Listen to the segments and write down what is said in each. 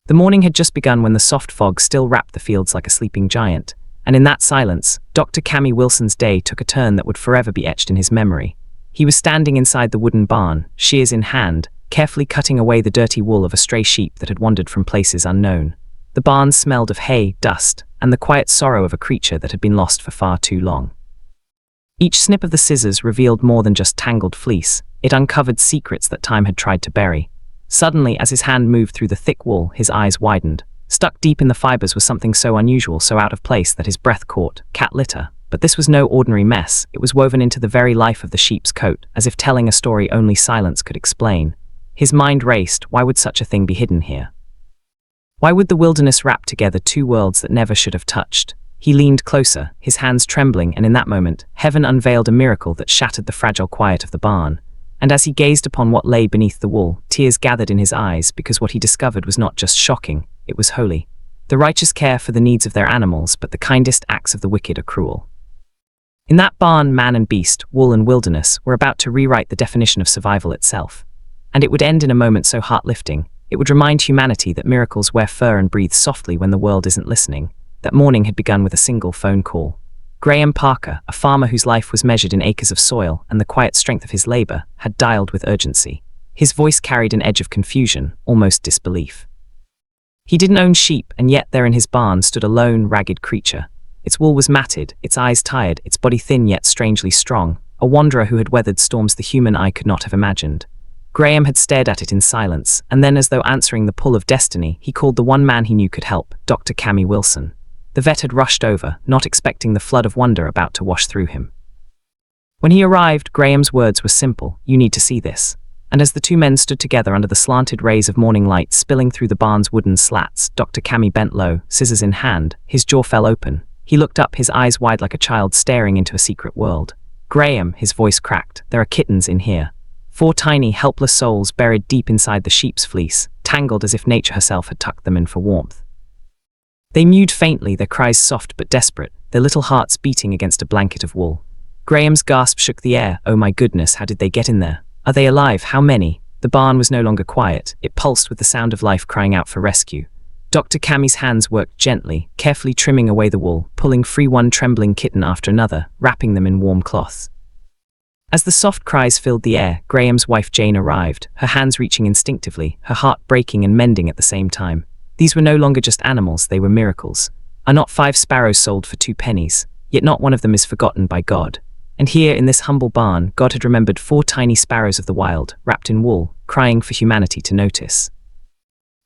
The morning had just begun when the soft fog still wrapped the fields like a sleeping giant, and in that silence, Dr. Cammy Wilson's day took a turn that would forever be etched in his memory. He was standing inside the wooden barn, shears in hand, carefully cutting away the dirty wool of a stray sheep that had wandered from places unknown. The barn smelled of hay, dust, and the quiet sorrow of a creature that had been lost for far too long. Each snip of the scissors revealed more than just tangled fleece. It uncovered secrets that time had tried to bury. Suddenly, as his hand moved through the thick wool, his eyes widened. Stuck deep in the fibers was something so unusual, so out of place that his breath caught. Cat litter. But this was no ordinary mess. It was woven into the very life of the sheep's coat, as if telling a story only silence could explain. His mind raced. Why would such a thing be hidden here? Why would the wilderness wrap together two worlds that never should have touched? He leaned closer, his hands trembling, and in that moment, heaven unveiled a miracle that shattered the fragile quiet of the barn. And as he gazed upon what lay beneath the wool, tears gathered in his eyes, because what he discovered was not just shocking, it was holy. The righteous care for the needs of their animals, but the kindest acts of the wicked are cruel. In that barn, man and beast, wool and wilderness, were about to rewrite the definition of survival itself. And it would end in a moment so heart-lifting. It would remind humanity that miracles wear fur and breathe softly when the world isn't listening. That morning had begun with a single phone call. Graham Parker, a farmer whose life was measured in acres of soil and the quiet strength of his labor, had dialed with urgency. His voice carried an edge of confusion, almost disbelief. He didn't own sheep, and yet there in his barn stood a lone, ragged creature. Its wool was matted, its eyes tired, its body thin yet strangely strong, a wanderer who had weathered storms the human eye could not have imagined. Graham had stared at it in silence, and then, as though answering the pull of destiny, he called the one man he knew could help, Dr. Cammy Wilson. The vet had rushed over, not expecting the flood of wonder about to wash through him. When he arrived, Graham's words were simple: "You need to see this." And as the two men stood together under the slanted rays of morning light spilling through the barn's wooden slats, Dr. Cammy bent low, scissors in hand. His jaw fell open. He looked up, his eyes wide like a child staring into a secret world. "Graham," his voice cracked, "there are kittens in here. 4 tiny, helpless souls buried deep inside the sheep's fleece, tangled as if nature herself had tucked them in for warmth. They mewed faintly, their cries soft but desperate, their little hearts beating against a blanket of wool." Graham's gasp shook the air. "Oh my goodness, how did they get in there? Are they alive? How many?" The barn was no longer quiet. It pulsed with the sound of life crying out for rescue. Dr. Cammy's hands worked gently, carefully trimming away the wool, pulling free one trembling kitten after another, wrapping them in warm cloths. As the soft cries filled the air, Graham's wife Jane arrived, her hands reaching instinctively, her heart breaking and mending at the same time. These were no longer just animals, they were miracles. Are not 5 sparrows sold for 2 pennies? Yet not one of them is forgotten by God. And here, in this humble barn, God had remembered 4 tiny sparrows of the wild, wrapped in wool, crying for humanity to notice.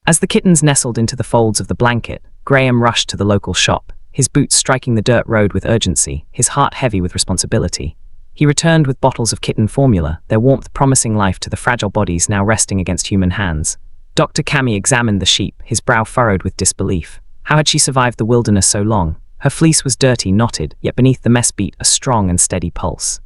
As the kittens nestled into the folds of the blanket, Graham rushed to the local shop, his boots striking the dirt road with urgency, his heart heavy with responsibility. He returned with bottles of kitten formula, their warmth promising life to the fragile bodies now resting against human hands. Dr. Cammy examined the sheep, his brow furrowed with disbelief. How had she survived the wilderness so long? Her fleece was dirty, knotted, yet beneath the mess beat a strong and steady pulse.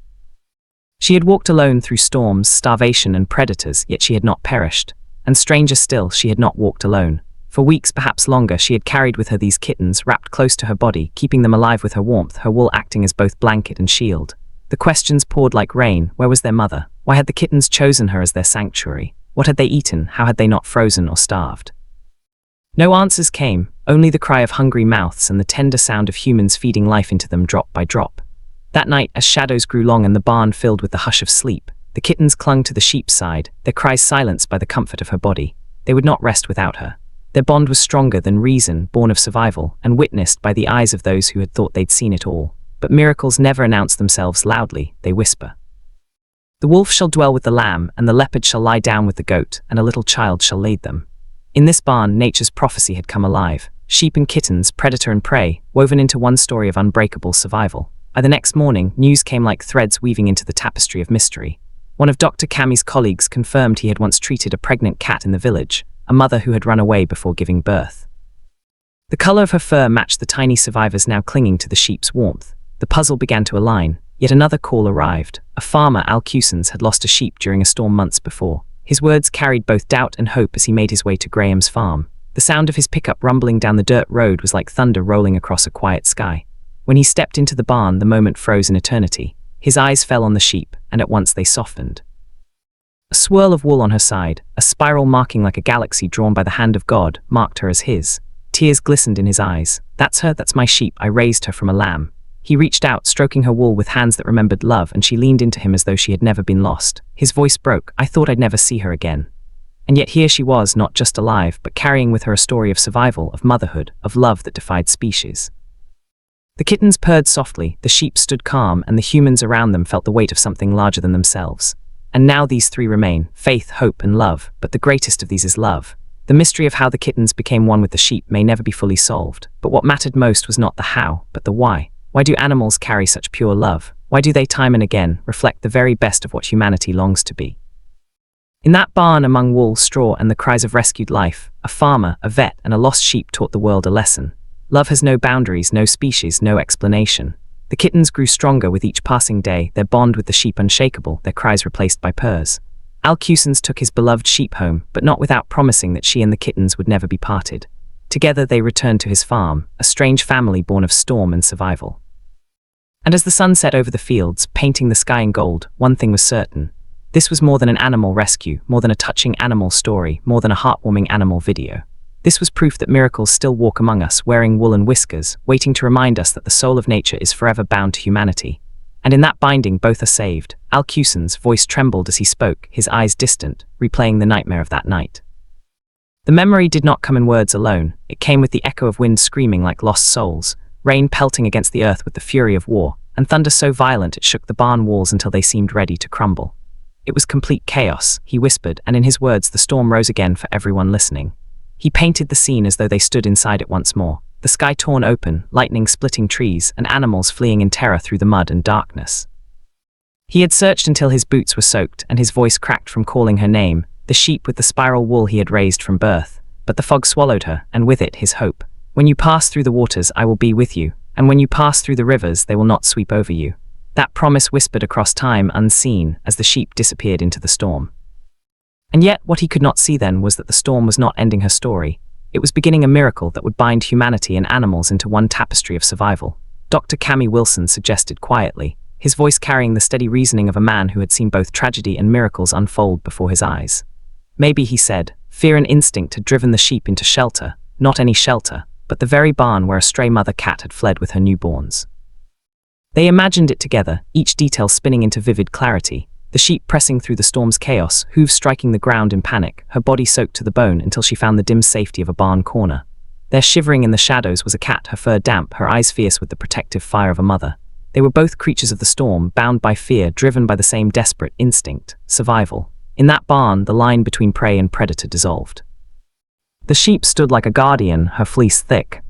She had walked alone through storms, starvation, and predators, yet she had not perished. And stranger still, she had not walked alone. For weeks, perhaps longer, she had carried with her these kittens, wrapped close to her body, keeping them alive with her warmth, her wool acting as both blanket and shield. The questions poured like rain. Where was their mother? Why had the kittens chosen her as their sanctuary? What had they eaten? How had they not frozen or starved? No answers came, only the cry of hungry mouths and the tender sound of humans feeding life into them drop by drop. That night, as shadows grew long and the barn filled with the hush of sleep, the kittens clung to the sheep's side, their cries silenced by the comfort of her body. They would not rest without her. Their bond was stronger than reason, born of survival, and witnessed by the eyes of those who had thought they'd seen it all. But miracles never announce themselves loudly, they whisper. The wolf shall dwell with the lamb, and the leopard shall lie down with the goat, and a little child shall lead them. In this barn, nature's prophecy had come alive. Sheep and kittens, predator and prey, woven into one story of unbreakable survival. By the next morning, news came like threads weaving into the tapestry of mystery. One of Dr. Cammy's colleagues confirmed he had once treated a pregnant cat in the village, a mother who had run away before giving birth. The color of her fur matched the tiny survivors now clinging to the sheep's warmth. The puzzle began to align. Yet another call arrived. A farmer, Al Cusins, had lost a sheep during a storm months before. His words carried both doubt and hope as he made his way to Graham's farm. The sound of his pickup rumbling down the dirt road was like thunder rolling across a quiet sky. When he stepped into the barn, the moment froze in eternity. His eyes fell on the sheep, and at once they softened. A swirl of wool on her side, a spiral marking like a galaxy drawn by the hand of God, marked her as his. Tears glistened in his eyes. That's her, that's my sheep, I raised her from a lamb. He reached out, stroking her wool with hands that remembered love, and she leaned into him as though she had never been lost. His voice broke. I thought I'd never see her again. And yet here she was, not just alive, but carrying with her a story of survival, of motherhood, of love that defied species. The kittens purred softly, the sheep stood calm, and the humans around them felt the weight of something larger than themselves. And now these three remain: faith, hope, and love, but the greatest of these is love. The mystery of how the kittens became one with the sheep may never be fully solved, but what mattered most was not the how, but the why. Why do animals carry such pure love? Why do they time and again reflect the very best of what humanity longs to be? In that barn among wool, straw, and the cries of rescued life, a farmer, a vet, and a lost sheep taught the world a lesson. Love has no boundaries, no species, no explanation. The kittens grew stronger with each passing day, their bond with the sheep unshakable, their cries replaced by purrs. Alcusons took his beloved sheep home, but not without promising that she and the kittens would never be parted. Together they returned to his farm, a strange family born of storm and survival. And as the sun set over the fields, painting the sky in gold, one thing was certain. This was more than an animal rescue, more than a touching animal story, more than a heartwarming animal video. This was proof that miracles still walk among us, wearing woolen whiskers, waiting to remind us that the soul of nature is forever bound to humanity. And in that binding, both are saved. Alcuson's voice trembled as he spoke, his eyes distant, replaying the nightmare of that night. The memory did not come in words alone. It came with the echo of wind screaming like lost souls, rain pelting against the earth with the fury of war, and thunder so violent it shook the barn walls until they seemed ready to crumble. It was complete chaos, he whispered, and in his words the storm rose again for everyone listening. He painted the scene as though they stood inside it once more, the sky torn open, lightning splitting trees, and animals fleeing in terror through the mud and darkness. He had searched until his boots were soaked and his voice cracked from calling her name, the sheep with the spiral wool he had raised from birth. But the fog swallowed her, and with it his hope. When you pass through the waters, I will be with you, and when you pass through the rivers, they will not sweep over you. That promise whispered across time unseen as the sheep disappeared into the storm. And yet, what he could not see then was that the storm was not ending her story. It was beginning a miracle that would bind humanity and animals into one tapestry of survival. Dr. Cammy Wilson suggested quietly, his voice carrying the steady reasoning of a man who had seen both tragedy and miracles unfold before his eyes. Maybe, he said, fear and instinct had driven the sheep into shelter, not any shelter, but the very barn where a stray mother cat had fled with her newborns. They imagined it together, each detail spinning into vivid clarity. The sheep pressing through the storm's chaos, hooves striking the ground in panic, her body soaked to the bone until she found the dim safety of a barn corner. There, shivering in the shadows, was a cat, her fur damp, her eyes fierce with the protective fire of a mother. They were both creatures of the storm, bound by fear, driven by the same desperate instinct, survival. In that barn, the line between prey and predator dissolved. The sheep stood like a guardian, her fleece thick,